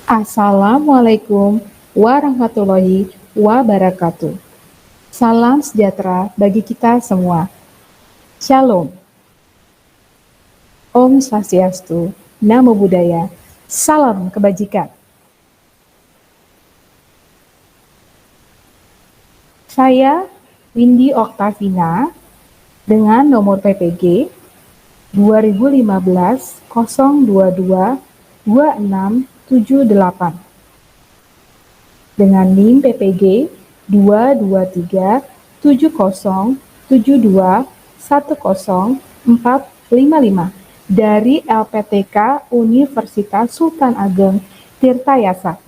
Assalamualaikum warahmatullahi wabarakatuh. Salam sejahtera bagi kita semua. Shalom. Om Swastiastu. Namo Buddhaya. Salam kebajikan. Saya Windy Oktavina dengan nomor PPG 2015 022 2678 dengan NIM PPG 22370721045 dari LPTK Universitas Sultan Ageng Tirtayasa.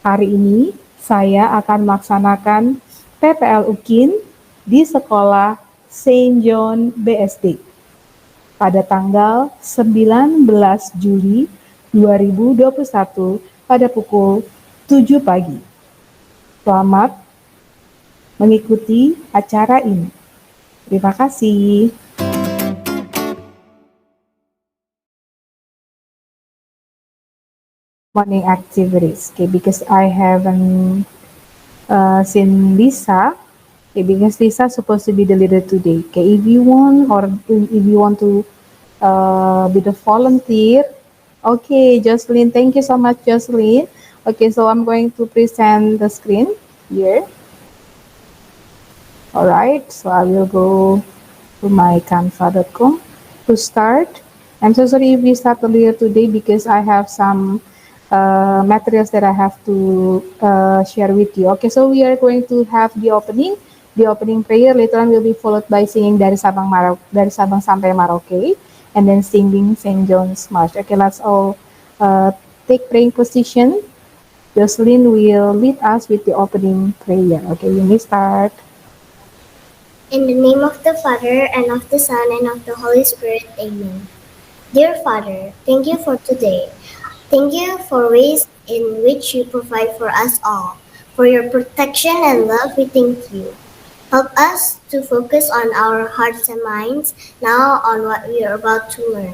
Hari ini saya akan melaksanakan PPL UKIN di sekolah Saint John BSD pada tanggal 19 Juli 2021 pada pukul 7 pagi. Selamat mengikuti acara ini. Terima kasih. Morning activities, okay, because I haven't seen Lisa, okay, because Lisa supposed to be the leader today. Okay, if you want to be the volunteer, okay, Jocelyn, thank you so much, Jocelyn. Okay, so I'm going to present the screen here. All right, so I will go to my canva.com to start. I'm so sorry if we start earlier today because I have some materials that I have to share with you. Okay, so we are going to have the opening prayer. Later on will be followed by singing dari Sabang sampai Merauke, and then singing St. John's March. Okay, let's all take praying position. Jocelyn will lead us with the opening prayer. Okay, you may start. In the name of the Father, and of the Son, and of the Holy Spirit, amen. Dear Father, thank you for today. Thank you for ways in which you provide for us all. For your protection and love, we thank you. Help us to focus on our hearts and minds now on what we are about to learn.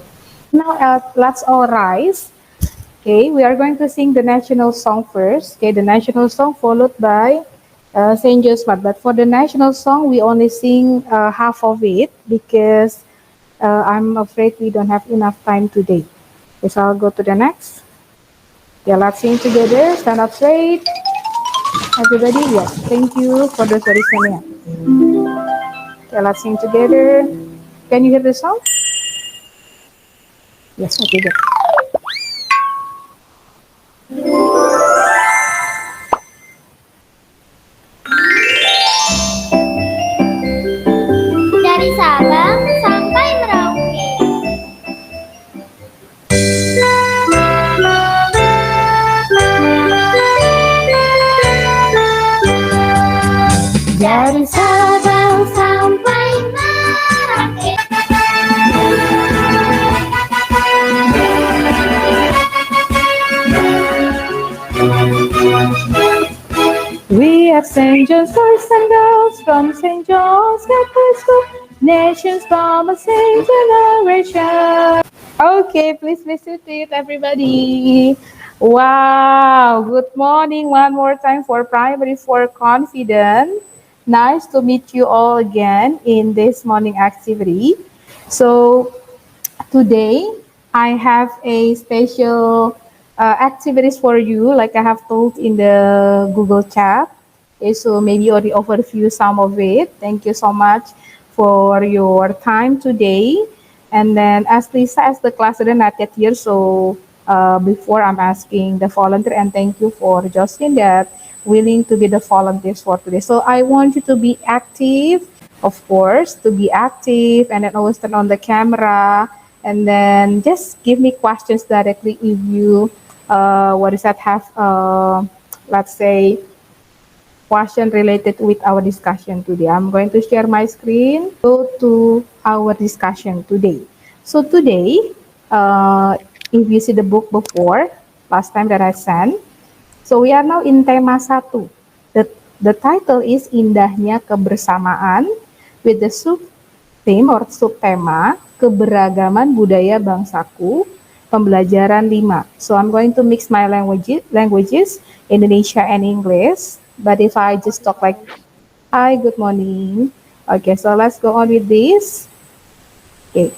Now let's all rise. Okay, we are going to sing the national song first. Okay, the national song followed by St. Joseph. But for the national song, we only sing half of it because I'm afraid we don't have enough time today. Okay, so I'll go to the next. Okay, let's sing together. Stand up straight. Everybody, yes. Thank you for the listening. Okay, let's sing together. Can you hear the song? Yes, okay, good. Dari Sabang sampai Merauke. Dari Sabang sampai Merauke. We have St. John's boys and girls from St. John's Catholic School, nations from a same generation. Okay, please listen to it, everybody. Wow, good morning one more time for Primary 4 Confident. Nice to meet you all again in this morning activity. So today I have a special activities for you, like I have told in the Google chat. Okay, so maybe already overview some of it. Thank you so much for your time today. And then as Lisa, as the class leader, not yet here, so before I'm asking the volunteer, and thank you for Justin that willing to be the volunteers for today. So I want you to be active, of course, to be active, and then always turn on the camera, and then just give me questions directly if you, let's say, question related with our discussion today. I'm going to share my screen, go to our discussion today. So today, if you see the book before, last time that I sent, so we are now in tema 1. The title is Indahnya Kebersamaan with the sub-theme or subtema Keberagaman Budaya Bangsaku, pembelajaran 5. So I'm going to mix my languages, Indonesia and English. But if I just talk like, hi, good morning. Okay, so let's go on with this. Okay.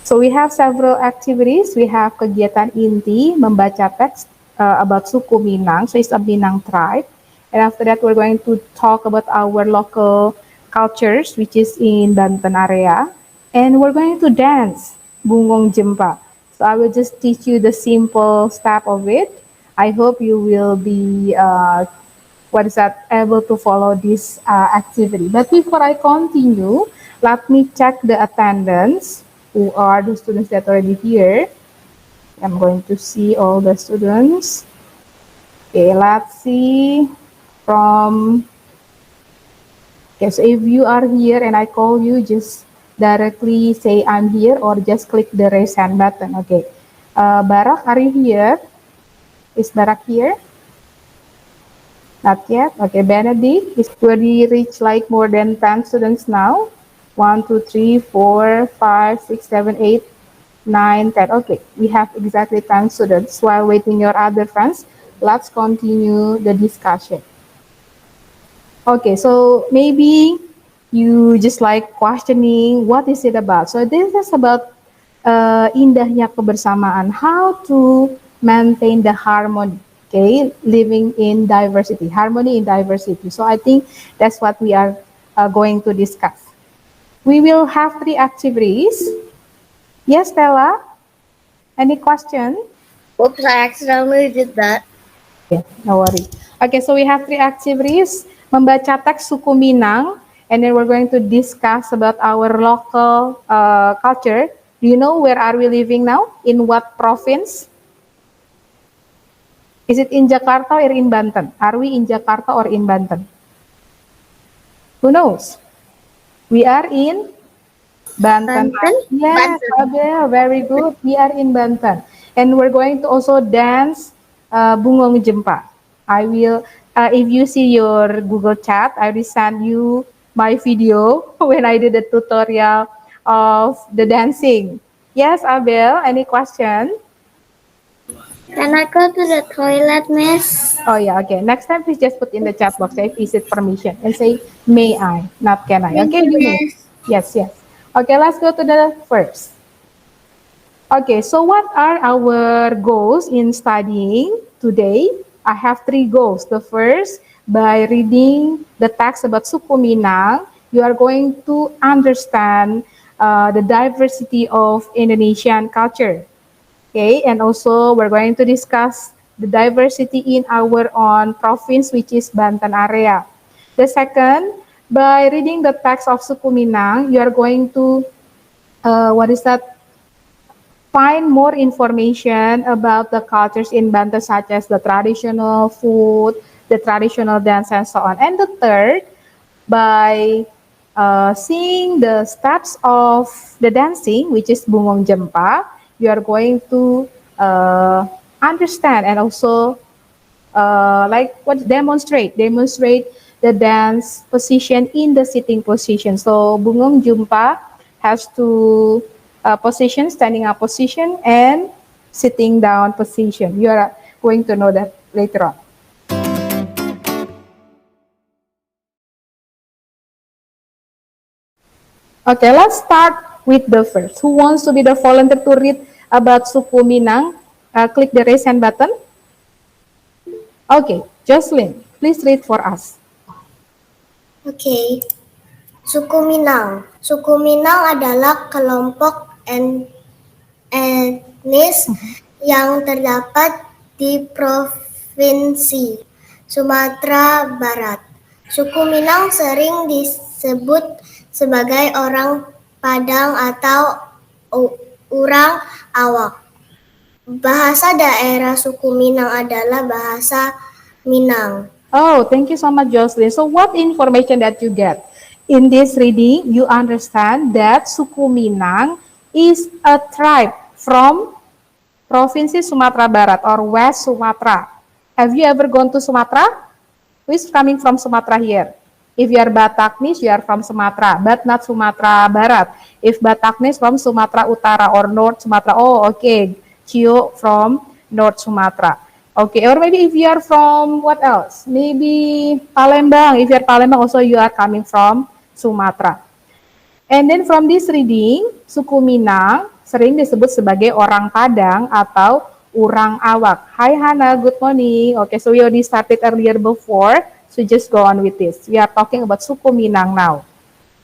So we have several activities. We have kegiatan inti, membaca teks about suku Minang. So it's a Minang tribe. And after that, we're going to talk about our local cultures, which is in Banten area. And we're going to dance, Bungong Jempa. So I will just teach you the simple step of it. I hope you will be able to follow this activity. But before I continue, let me check the attendance. Who are the students that are already here? I'm going to see all the students. Okay, let's see from. Okay, so if you are here and I call you, just directly say I'm here or just click the raise hand button. Okay, Barak, are you here? Is Barak here? Not yet. Okay, Benedict, is already reached like more than 10 students now. 1, 2, 3, 4, 5, 6, 7, 8, 9, 10. Okay, we have exactly 10 students. While waiting your other friends, let's continue the discussion. Okay, so maybe you just like questioning what is it about. So this is about indahnya kebersamaan, how to maintain the harmony, okay, living in diversity, harmony in diversity. So I think that's what we are going to discuss. We will have 3 activities. Yes, Stella? Any question? Oops, I accidentally did that. Yeah, no worry. Okay, so we have 3 activities. Membaca teks suku Minang, and then we're going to discuss about our local culture. Do you know where are we living now? In what province? Is it in Jakarta or in Banten? Are we in Jakarta or in Banten? Who knows? We are in Banten. Yes, Abel, very good. We are in Banten. And we're going to also dance Bungong Jempa. I will, if you see your Google chat, I will send you my video when I did the tutorial of the dancing. Yes, Abel, any question? Can I go to the toilet, miss? Oh yeah, okay. Next time, please just put in the chat box, say, is it permission? And say, may I, not can I. Thank Okay, you, you may. miss. Yes, yes. Okay, let's go to the first. Okay, so what are our goals in studying today? I have 3 goals. The first, by reading the text about suku Minang, you are going to understand the diversity of Indonesian culture. Okay, and also we're going to discuss the diversity in our own province, which is Banten area. The second, by reading the text of suku Minang, you are going to, find more information about the cultures in Banten, such as the traditional food, the traditional dance, and so on. And the third, by seeing the steps of the dancing, which is Bungong Jempa, you are going to understand and also demonstrate the dance position in the sitting position. So Bungong Jumpa has to position, standing up position and sitting down position. You are going to know that later on. Okay, let's start with the first. Who wants to be the volunteer to read about suku Minang? Click the raise hand button. Okay, Jocelyn, please read for us. Okay. Suku Minang. Suku Minang adalah kelompok etnis yang terdapat di Provinsi Sumatera Barat. Suku Minang sering disebut sebagai orang Padang atau orang awak. Bahasa daerah suku Minang adalah bahasa Minang. Oh, thank you so much, Jocelyn. So what information that you get? In this reading, you understand that suku Minang is a tribe from Provinsi Sumatera Barat or West Sumatra. Have you ever gone to Sumatra? Who is coming from Sumatra here? If you are Bataknis, you are from Sumatra, but not Sumatra Barat. If Bataknis from Sumatra Utara or North Sumatra, oh, okay. Cio from North Sumatra. Okay, or maybe if you are from what else? Maybe Palembang. If you are Palembang, also you are coming from Sumatra. And then from this reading, suku Minang sering disebut sebagai orang Padang atau orang awak. Hi Hana, good morning. Okay, so we already started earlier before, so just go on with this. We are talking about suku Minang now.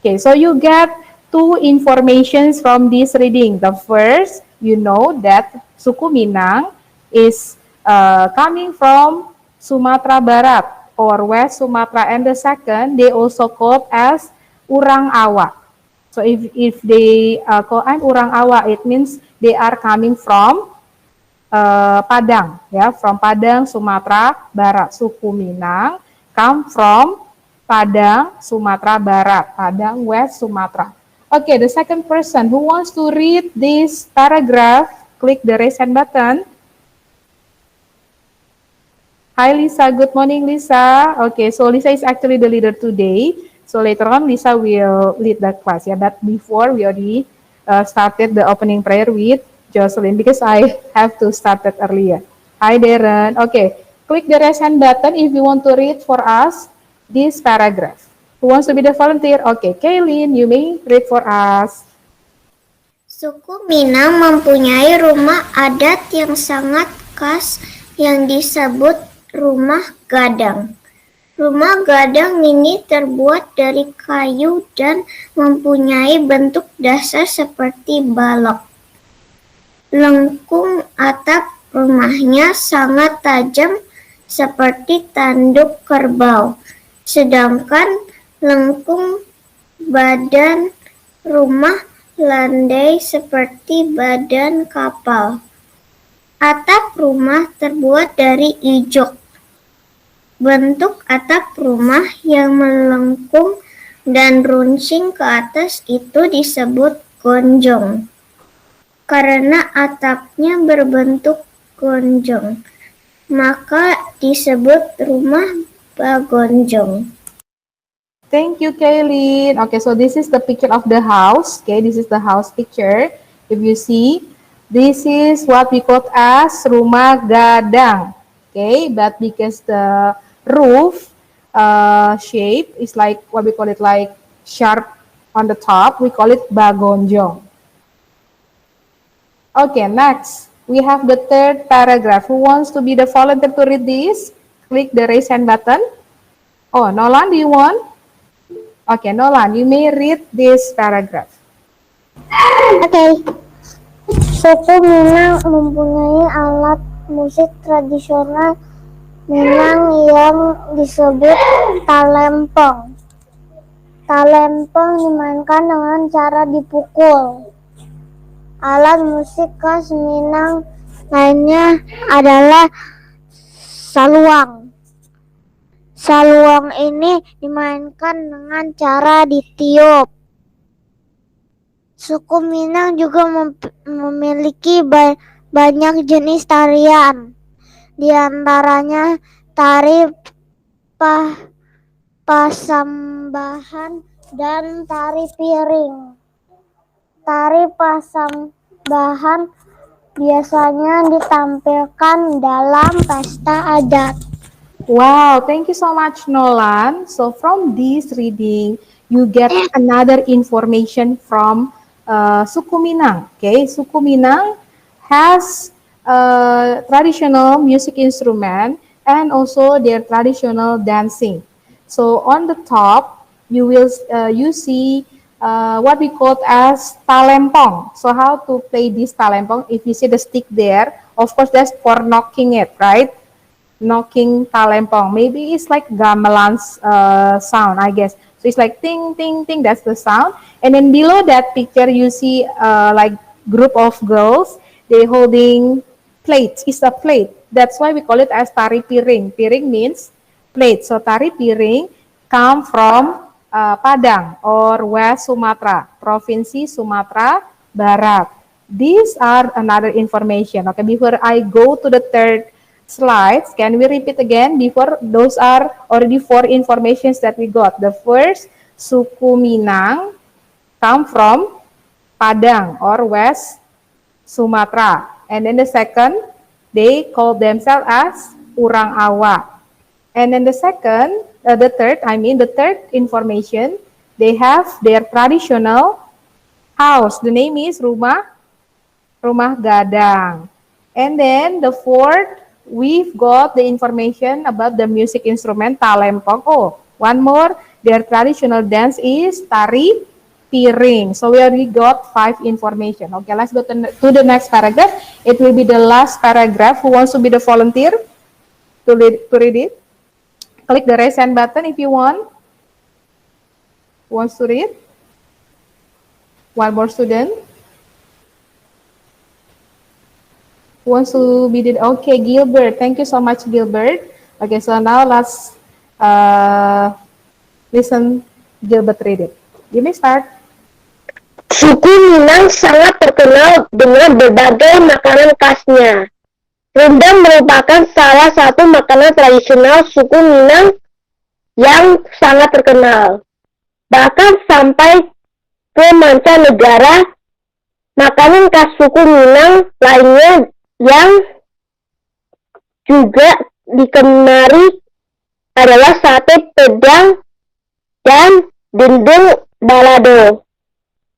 Okay, so you get two informations from this reading. The first, you know that suku Minang is coming from Sumatera Barat or West Sumatra, and the second, they also called as Urang Awak. So if they call I'm Urang Awak, it means they are coming from Padang, ya, from Padang, Sumatera Barat. Suku Minang come from Padang, Sumatera Barat, Padang, West Sumatra. Okay, the second person who wants to read this paragraph, click the raise hand button. Hi Lisa, good morning Lisa. Okay, so Lisa is actually the leader today. So later on Lisa will lead the class, yeah. But before we already started the opening prayer with Jocelyn because I have to start it earlier. Hi Darren. Okay, click the raise hand button if you want to read for us this paragraph. Who wants to be the volunteer? Okay, Kaylin, you may read for us. Suku Minang mempunyai rumah adat yang sangat khas yang disebut rumah gadang. Rumah gadang ini terbuat dari kayu dan mempunyai bentuk dasar seperti balok. Lengkung atap rumahnya sangat tajam seperti tanduk kerbau, sedangkan lengkung badan rumah landai seperti badan kapal. Atap rumah terbuat dari ijok. Bentuk atap rumah yang melengkung dan runcing ke atas itu disebut gonjong. Karena atapnya berbentuk gonjong, maka disebut rumah bagonjong. Thank you, Kaylin. Okay, so this is the picture of the house. Okay, this is the house picture. If you see, this is what we call as rumah gadang. Okay, but because the roof shape is like what we call it, like sharp on the top, we call it bagonjong. Okay, next we have the third paragraph. Who wants to be the volunteer to read this? Click the raise hand button. Oh, Nolan, do you want? Okay, Nolan, you may read this paragraph. Okay. Suku Minang mempunyai alat musik tradisional Minang yang disebut talempong. Talempong dimainkan dengan cara dipukul. Alat musik khas Minang lainnya adalah saluang. Saluang ini dimainkan dengan cara ditiup. Suku Minang juga memiliki banyak jenis tarian. Di antaranya tari pasambahan dan tari piring. Tari pasambahan biasanya ditampilkan dalam pesta adat. Wow, thank you so much, Nolan. So from this reading, you get another information from Suku Minang. Okay, Suku Minang has traditional music instrument and also their traditional dancing. So on the top, you will you see what we call as talempong. So how to play this talempong? If you see the stick there, of course that's for knocking it, right? Knocking talempong. Maybe it's like gamelan's sound, I guess. So it's like ting, ting, ting, that's the sound. And then below that picture, you see like group of girls, they holding plates. It's a plate. That's why we call it as tari piring. Piring means plate. So tari piring come from Padang or West Sumatra, Provinsi Sumatera Barat. These are another information. Okay, before I go to the third slides, can we repeat again? Before, those are already four informations that we got. The first, suku Minang come from Padang or West Sumatra. And then the second, they call themselves as Urang Awak. And then the third information, they have their traditional house. The name is Rumah Gadang. And then the fourth, we've got the information about the music instrument talempong. Oh, one more, their traditional dance is tari piring. So we already got 5 information. Okay, let's go to the next paragraph. It will be the last paragraph. Who wants to be the volunteer to read it? Click the raise hand button if you want. Who wants to read? One more student. Who wants to be the, okay, Gilbert. Thank you so much, Gilbert. Okay, so now let's listen Gilbert read it. You may start. Suku Minang sangat terkenal dengan berbagai makanan khasnya. Rendang merupakan salah satu makanan tradisional suku Minang yang sangat terkenal. Bahkan sampai ke mancanegara, makanan khas suku Minang lainnya yang juga digemari adalah sate Padang dan dendeng balado.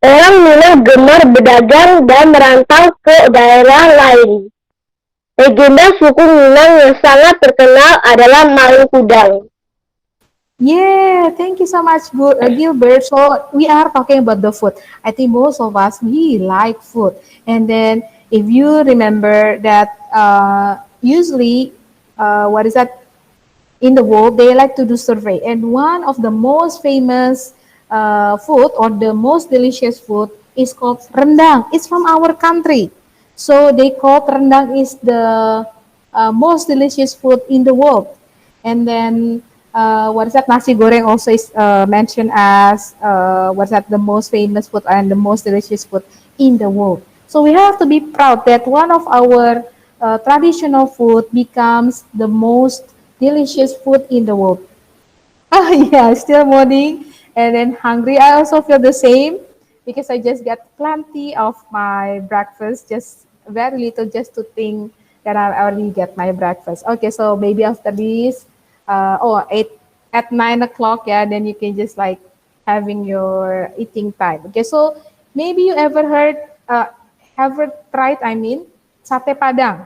Orang Minang gemar berdagang dan merantau ke daerah lain. Legenda suku Minang yang sangat terkenal adalah Malin Kundang. Yeah, thank you so much, Gilbert. So we are talking about the food. I think most of us, we like food. And then if you remember that usually, what is that? In the world, they like to do survey. And one of the most famous food or the most delicious food is called rendang. It's from our country. So they call rendang is the most delicious food in the world. And then what is that? Nasi goreng also is mentioned as what is that? The most famous food and the most delicious food in the world. So we have to be proud that one of our traditional food becomes the most delicious food in the world. Oh yeah, still morning and then hungry. I also feel the same because I just got plenty of my breakfast, just very little just to think that I already get my breakfast. Okay, so maybe after this, at 9 o'clock, yeah, then you can just like having your eating time. Okay, so maybe you ever tried, sate Padang.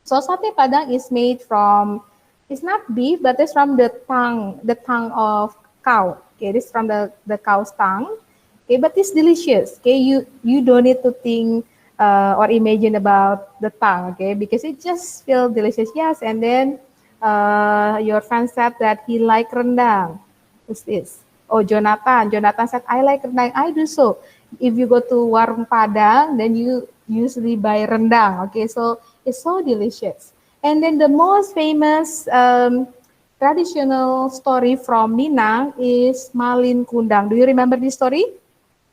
So sate Padang is made from, it's not beef, but it's from the tongue of cow. Okay, this is from the cow's tongue. Okay, but it's delicious. Okay, you don't need to think or imagine about the tongue. Okay, because it just feels delicious. Yes, and then your friend said that he like rendang. Who's this? Oh, Jonathan. Jonathan said, I like rendang. I do so. If you go to warung Padang, then you usually buy rendang. Okay, so it's so delicious. And then the most famous traditional story from Minang is Malin Kundang. Do you remember this story?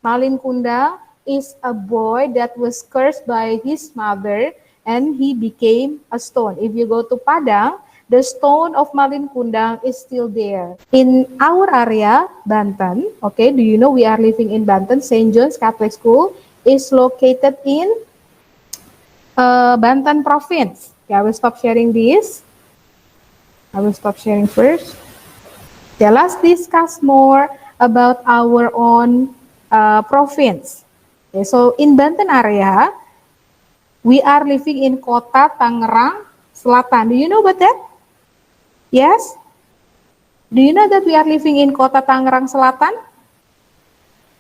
Malin Kundang is a boy that was cursed by his mother and he became a stone. If you go to Padang, the stone of Malin Kundang is still there. In our area, Banten, okay, do you know we are living in Banten? St. John's Catholic School is located in Banten province. Okay, I will stop sharing this. I will stop sharing first. Okay, let's discuss more about our own province. Okay, so in Banten area, we are living in Kota Tangerang Selatan. Do you know about that? Yes? Do you know that we are living in Kota Tangerang Selatan?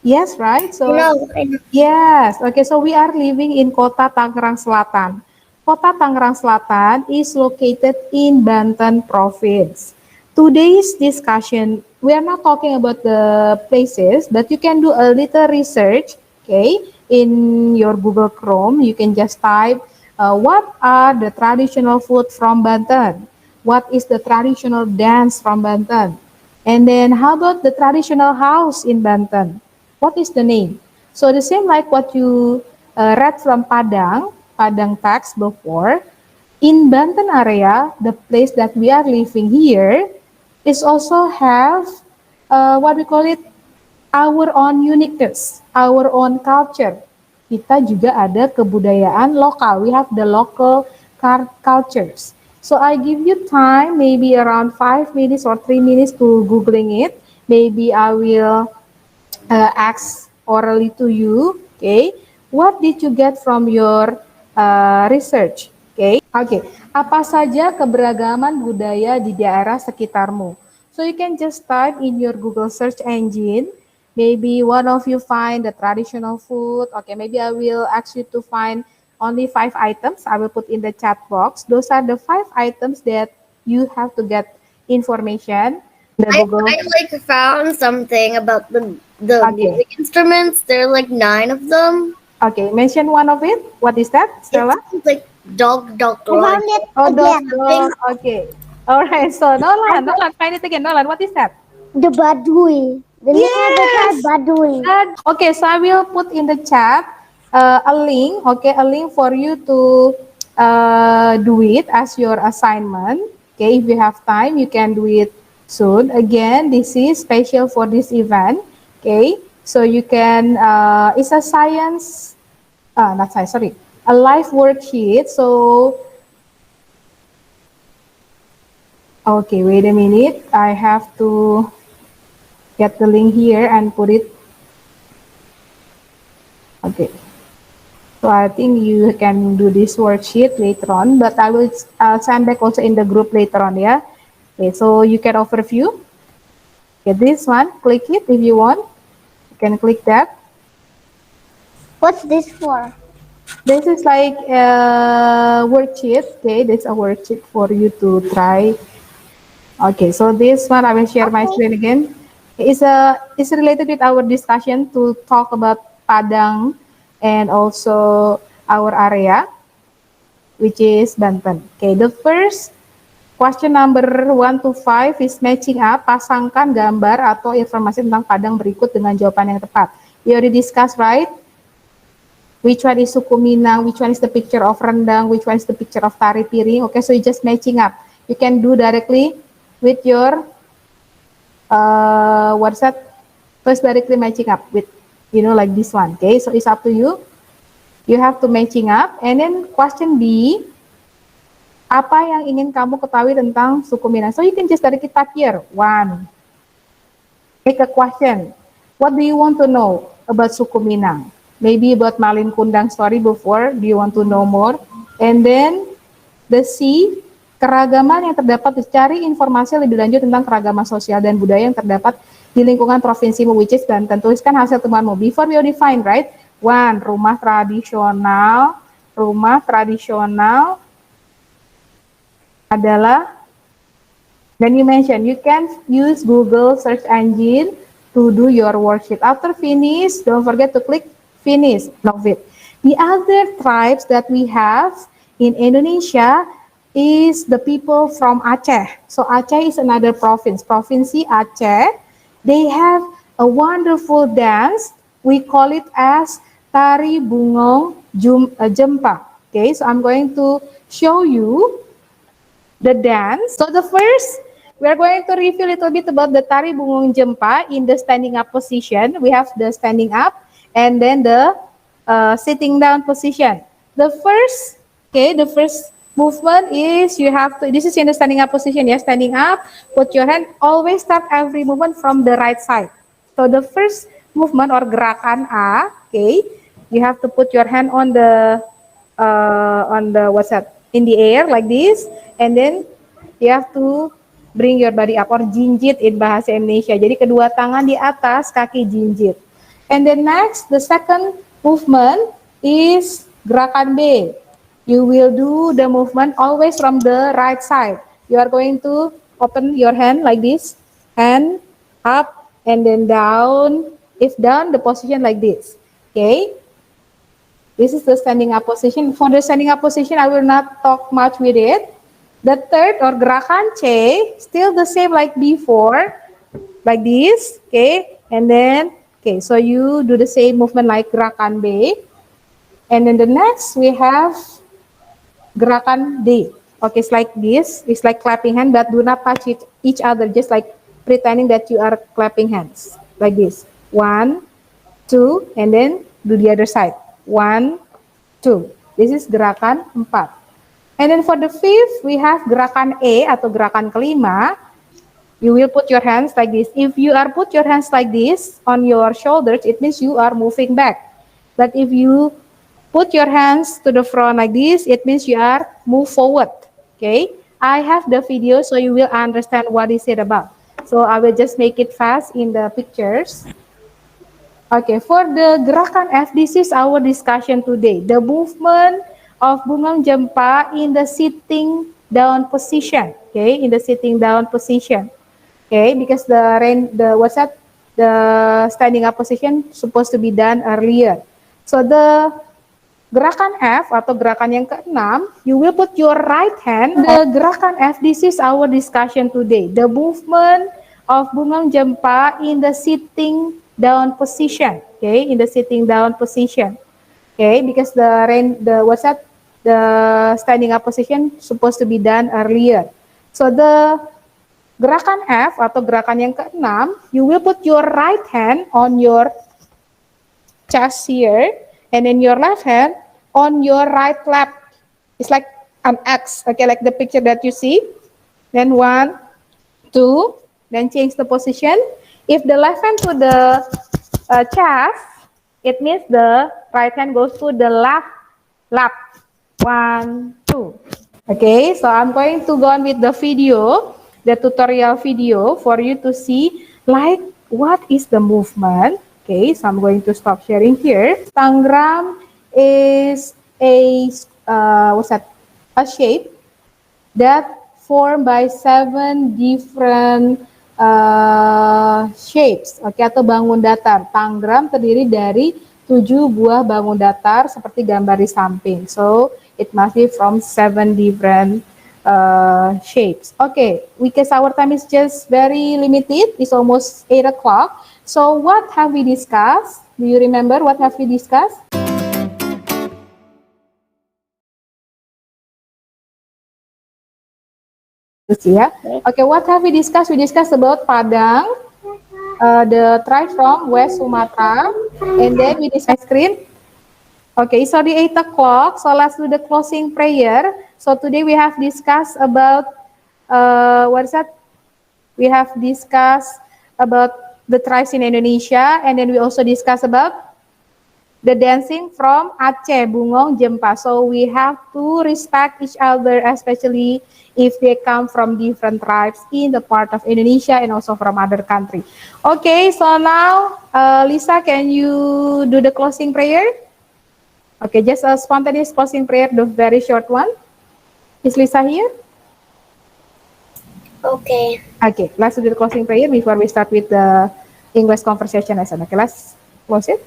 Yes, right? So No, yes. Okay, so we are living in Kota Tangerang Selatan. Kota Tangerang Selatan is located in Banten Province. Today's discussion, we are not talking about the places, but you can do a little research, okay? In your Google Chrome, you can just type, what are the traditional food from Banten? What is the traditional dance from Banten? And then how about the traditional house in Banten? What is the name? So the same like what you read from Padang text before, in Banten area, the place that we are living here is also have what we call it, our own uniqueness, our own culture. kita juga ada kebudayaan lokal. We have the local cultures. So I give you time, maybe around 5 minutes or 3 minutes to googling it. Maybe I will ask orally to you. Okay, what did you get from your research? Okay, apa saja keberagaman budaya di daerah sekitarmu? So you can just type in your Google search engine. Maybe one of you find the traditional food. Okay, maybe I will ask you to find only 5 items. I will put in the chat box. Those are the 5 items that you have to get information. The Google. I like found something about the Okay. music instruments. There are like 9 of them. Okay, mention one of it. What is that, Stella? It's like dog. I found it Oh, again. dog. Okay. All right. So Nolan, find it again. Nolan, what is that? The Badui. The name of the tribe Badui. Okay, so I will put in the chat a link. Okay, a link for you to do it as your assignment. Okay, if you have time, you can do it soon. Again, this is special for this event. Okay, so you can. It's a science. Not science. Sorry, a live worksheet. So. Okay, wait a minute. I have to get the link here and put it. Okay. So I think you can do this worksheet later on, but I will send back also in the group later on, yeah? Okay, so you can overview. Okay, this one, click it if you want. You can click that. What's this for? This is like a worksheet. Okay, this is a worksheet for you to try. Okay, so this one I will share my screen again. It's related with our discussion to talk about Padang and also our area, which is Banten. Okay, the first question number 1 to 5 is matching up, pasangkan gambar atau informasi tentang Padang berikut dengan jawaban yang tepat. We already discussed, right? Which one is suku Minang, which one is the picture of rendang, which one is the picture of tari piring. Okay, so you just matching up. You can do directly with your WhatsApp, first directly matching up with, like this one. Okay, so it's up to you. You have to matching up. And then question B, apa yang ingin kamu ketahui tentang suku Minang? So you can just directly type here. 1. Make a question. What do you want to know about suku Minang? Maybe about Malin Kundang story before. Do you want to know more? And then the C, keragaman yang terdapat, cari informasi lebih lanjut tentang keragaman sosial dan budaya yang terdapat di lingkungan provinsimu, which is Banten. Tuliskan hasil temuanmu. Before we define, right? 1, rumah tradisional adalah, then you mention, you can use Google search engine to do your worksheet. After finish, don't forget to click finish. Love it. The other tribes that we have in Indonesia is the people from Aceh. So Aceh is another province. Provinsi Aceh. They have a wonderful dance. We call it as Tari Bungong Jempa. Okay, so I'm going to show you the dance. So the first, we are going to review a little bit about the Tari Bungong Jempa in the standing up position. We have the standing up and then the sitting down position. The first movement is you have to, this is in the standing up position, yeah, standing up, put your hand, always start every movement from the right side. So the first movement or gerakan A, okay, you have to put your hand on the what's that, in the air like this, and then you have to bring your body up, or jinjit in bahasa Indonesia. Jadi kedua tangan di atas, kaki jinjit. And then next, the second movement is gerakan B. You will do the movement always from the right side. You are going to open your hand like this, hand up and then down. If down, the position like this. Okay. This is the standing up position. For the standing up position, I will not talk much with it. The third or gerakan C, still the same like before, like this. Okay. And then, okay, so you do the same movement like gerakan B. And then the next, we have gerakan D. Okay, it's like this. It's like clapping hand, but do not touch each other. Just like pretending that you are clapping hands. Like this. 1, 2, and then do the other side. 1, 2. This is gerakan 4. And then for the 5th, we have gerakan A atau gerakan kelima. You will put your hands like this. If you are put your hands like this on your shoulders, it means you are moving back. But if you put your hands to the front like this, it means you are move forward. Okay? I have the video so you will understand what is it about. So I will just make it fast in the pictures. Okay, for the gerakan F, this is our discussion today. The movement of Bungam Jempa in the sitting down position. Okay, in the sitting down position. Okay, because the standing up position supposed to be done earlier. So the gerakan F atau gerakan yang keenam, you will put your right hand. The gerakan F, this is our discussion today. The movement of Bungam Jempa in the sitting down position. Okay, in the sitting down position. Okay, because the standing up position supposed to be done earlier. So the gerakan F atau gerakan yang keenam, you will put your right hand on your chest here, and then your left hand on your right lap. It's like an X, okay, like the picture that you see. Then 1, 2, then change the position. If the left hand to the chest, it means the right hand goes to the left lap. 1, 2. Okay, so I'm going to go on with the video, the tutorial video for you to see like what is the movement. Okay, so I'm going to stop sharing here. Tangram is a a shape that formed by 7 different shapes, okay, atau bangun datar. Tangram terdiri dari 7 buah bangun datar seperti gambar di samping. So it must be from 7 different shapes. Okay, because our time is just very limited, it's almost 8 o'clock. So what have we discussed? Do you remember what have we discussed? Yeah. Okay, what have we discussed? We discussed about Padang, the tribe from West Sumatra, and then we discussed screen. Okay, it's already 8 o'clock, so let's do the closing prayer. So today we have discussed about, what is that? We have discussed about the tribes in Indonesia, and then we also discussed about the dancing from Aceh, Bungong Jempa. So we have to respect each other, especially if they come from different tribes in the part of Indonesia and also from other country. Okay, so now, Lisa, can you do the closing prayer? Okay, just a spontaneous closing prayer, the very short one. Is Lisa here? Okay. Okay, let's do the closing prayer before we start with the English conversation lesson. Okay, let's close it.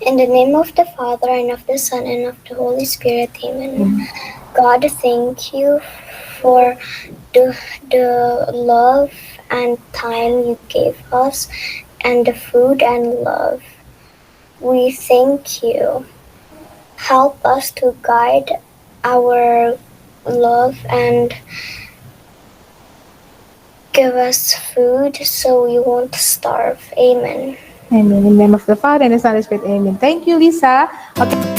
In the name of the Father, and of the Son, and of the Holy Spirit, amen. God, thank you for the love and time you gave us, and the food and love. We thank you. Help us to guide our love and give us food so we won't starve. Amen. Amen. In the name of the Father, and the Son, and the Spirit. Amen. Thank you, Lisa. Okay.